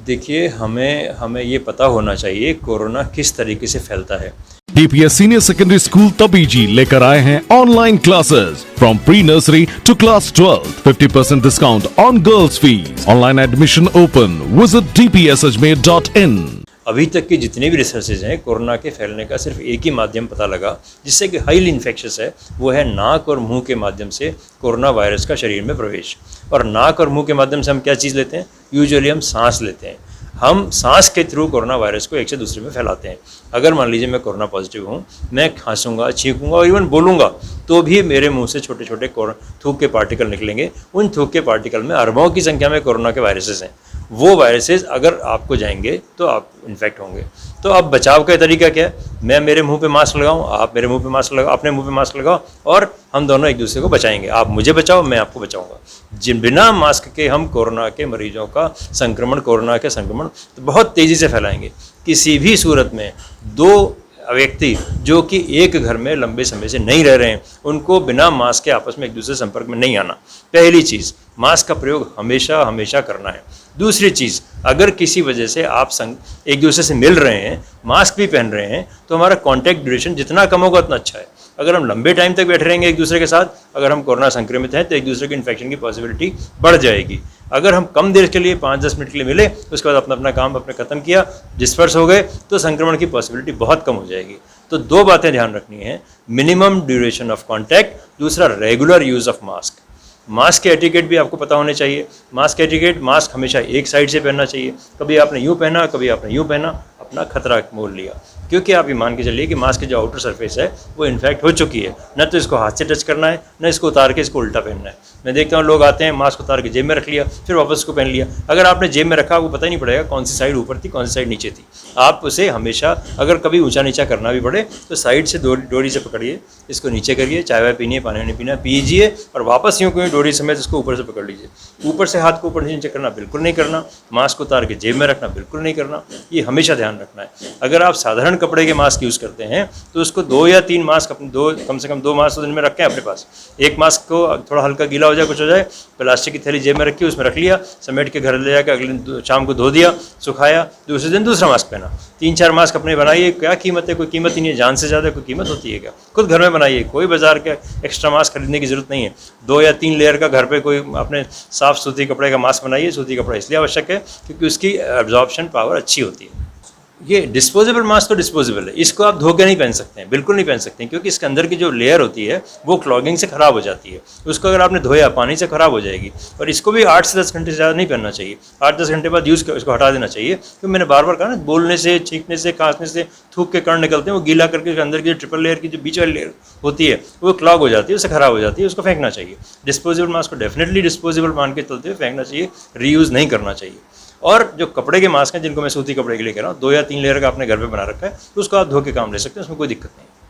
देखिए, हमें हमें ये पता होना चाहिए कोरोना किस तरीके से फैलता है। DPS senior secondary school Tabiji लेकर आए हैं online classes from pre nursery to class 12, 50% discount on girls fees. Online admission open. Visit dpsajmer.in। अभी तक के जितने भी रिसर्चेज हैं, कोरोना के फैलने का सिर्फ एक ही माध्यम पता लगा जिससे कि हाईली इन्फेक्शियस है, वो है नाक और मुंह के माध्यम से कोरोना वायरस का शरीर में प्रवेश। और नाक और मुंह के माध्यम से हम क्या चीज़ लेते हैं? यूजुअली हम सांस लेते हैं। हम सांस के थ्रू कोरोना वायरस को एक से दूसरे में फैलाते हैं। अगर मान लीजिए मैं कोरोना पॉजिटिव हूँ, मैं खांसूंगा, छींकूंगा और इवन बोलूँगा तो भी मेरे मुंह से छोटे छोटे थूक के पार्टिकल निकलेंगे। उन थूक के पार्टिकल में अरबों की संख्या में कोरोना के वायरसेस हैं। वो वायरसेस अगर आपको जाएंगे तो आप इन्फेक्ट होंगे। तो अब बचाव का तरीका क्या है? मैं मेरे मुंह पे मास्क लगाऊं, आप मेरे मुंह पे मास्क लगाओ, अपने मुंह पे मास्क लगाओ और हम दोनों एक दूसरे को बचाएंगे। आप मुझे बचाओ, मैं आपको बचाऊंगा। जिन बिना मास्क के हम कोरोना के मरीजों का संक्रमण, कोरोना के संक्रमण तो बहुत तेज़ी से फैलाएंगे। किसी भी सूरत में दो व्यक्ति जो कि एक घर में लंबे समय से नहीं रह रहे हैं, उनको बिना मास्क के आपस में एक दूसरे संपर्क में नहीं आना। पहली चीज़, मास्क का प्रयोग हमेशा हमेशा करना है। दूसरी चीज़, अगर किसी वजह से आप एक दूसरे से मिल रहे हैं, मास्क भी पहन रहे हैं, तो हमारा कॉन्टैक्ट ड्यूरेशन जितना कम होगा उतना अच्छा है। अगर हम लंबे टाइम तक बैठे रहेंगे एक दूसरे के साथ, अगर हम कोरोना संक्रमित हैं तो एक दूसरे के इन्फेक्शन की पॉसिबिलिटी बढ़ जाएगी। अगर हम कम देर के लिए 5-10 मिनट के लिए मिले, उसके बाद अपना अपना काम अपने ख़त्म किया, डिस्पर्स हो गए, तो संक्रमण की पॉसिबिलिटी बहुत कम हो जाएगी। तो दो बातें ध्यान रखनी है: मिनिमम ड्यूरेशन ऑफ कॉन्टैक्ट, दूसरा regular use of mask. Mask के एटिकेट भी आपको पता होने चाहिए। मास्क एटिकेट, मास्क हमेशा एक साइड से पहनना चाहिए। कभी आपने यूँ पहना, कभी आपने यूँ पहना, अपना खतरा मोल लिया। क्योंकि आप ये मान के चलिए कि मास्क की जो आउटर सरफेस है वो इन्फेक्ट हो चुकी है। न तो इसको हाथ से टच करना है, न इसको उतार के इसको उल्टा पहनना है। मैं देखता हूँ लोग आते हैं, मास्क उतार के जेब में रख लिया, फिर वापस उसको पहन लिया। अगर आपने जेब में रखा, आपको पता ही नहीं पड़ेगा कौन सी साइड ऊपर थी, कौन सी साइड नीचे थी। आप उसे हमेशा, अगर कभी ऊंचा नीचा करना भी पड़े, तो साइड से डोरी से पकड़िए, इसको नीचे करिए, चाय वाय पीनी है, पानी नहीं पीना पीजिए, और वापस यूँ कोई डोरी समेत इसको ऊपर से पकड़ लीजिए। ऊपर से हाथ को ऊपर नीचे करना बिल्कुल नहीं करना। मास्क उतार के जेब में रखना बिल्कुल नहीं करना। ये हमेशा ध्यान रखना है। अगर आप साधारण कपड़े के मास्क यूज़ करते हैं तो उसको 2 या 3 मास्क, अपने कम से कम 2 मास्क तो दिन में रखें अपने पास। एक मास्क को थोड़ा हल्का गीला हो जाए, कुछ हो जाए, प्लास्टिक की थैली जेब में रखी, उसमें रख लिया, समेट के घर ले जाकर अगले शाम को धो दिया, सुखाया, दूसरे दिन दूसरा मास्क पहना। 3-4 मास्क अपने बनाइए। क्या कीमत है? कोई कीमत ही नहीं है। जान से ज़्यादा कोई कीमत होती है क्या? खुद घर में बनाइए, कोई बाजार के एक्स्ट्रा मास्क खरीदने की जरूरत नहीं है। 2 या 3 लेयर का घर पे कोई अपने साफ सूती कपड़े का मास्क बनाइए। सूती कपड़ा इसलिए आवश्यक है क्योंकि उसकी एब्जॉर्प्शन पावर अच्छी होती है। ये डिस्पोजेबल मास्क तो डिस्पोजेबल है, इसको आप धो के नहीं पहन सकते हैं, बिल्कुल नहीं पहन सकते हैं, क्योंकि इसके अंदर की जो लेयर होती है वो क्लॉगिंग से ख़राब हो जाती है। उसको अगर आपने धोया, पानी से ख़राब हो जाएगी। और इसको भी 8 से 10 घंटे से ज़्यादा नहीं पहनना चाहिए। 8-10 घंटे बाद इसको हटा देना चाहिए। क्योंकि मैंने बार बार कहा ना, बोलने से, छींकने से, खांसने से थूक के कण निकलते हैं, वो गीला करके अंदर की जो ट्रिपल लेयर की जो बीच वाली लेयर होती है वो क्लॉग हो जाती है, उससे ख़राब हो जाती है, उसको फेंकना चाहिए। डिस्पोजेबल मास्क को डेफिनेटली डिस्पोजेबल मान के चलते हुए फेंकना चाहिए, रीयूज़ नहीं करना चाहिए। और जो कपड़े के मास्क हैं, जिनको मैं सूती कपड़े के लिए कह रहा हूँ, 2 या 3 लेयर का आपने घर पे बना रखा है, तो उसको आप धो के काम ले सकते हैं, उसमें कोई दिक्कत नहीं है।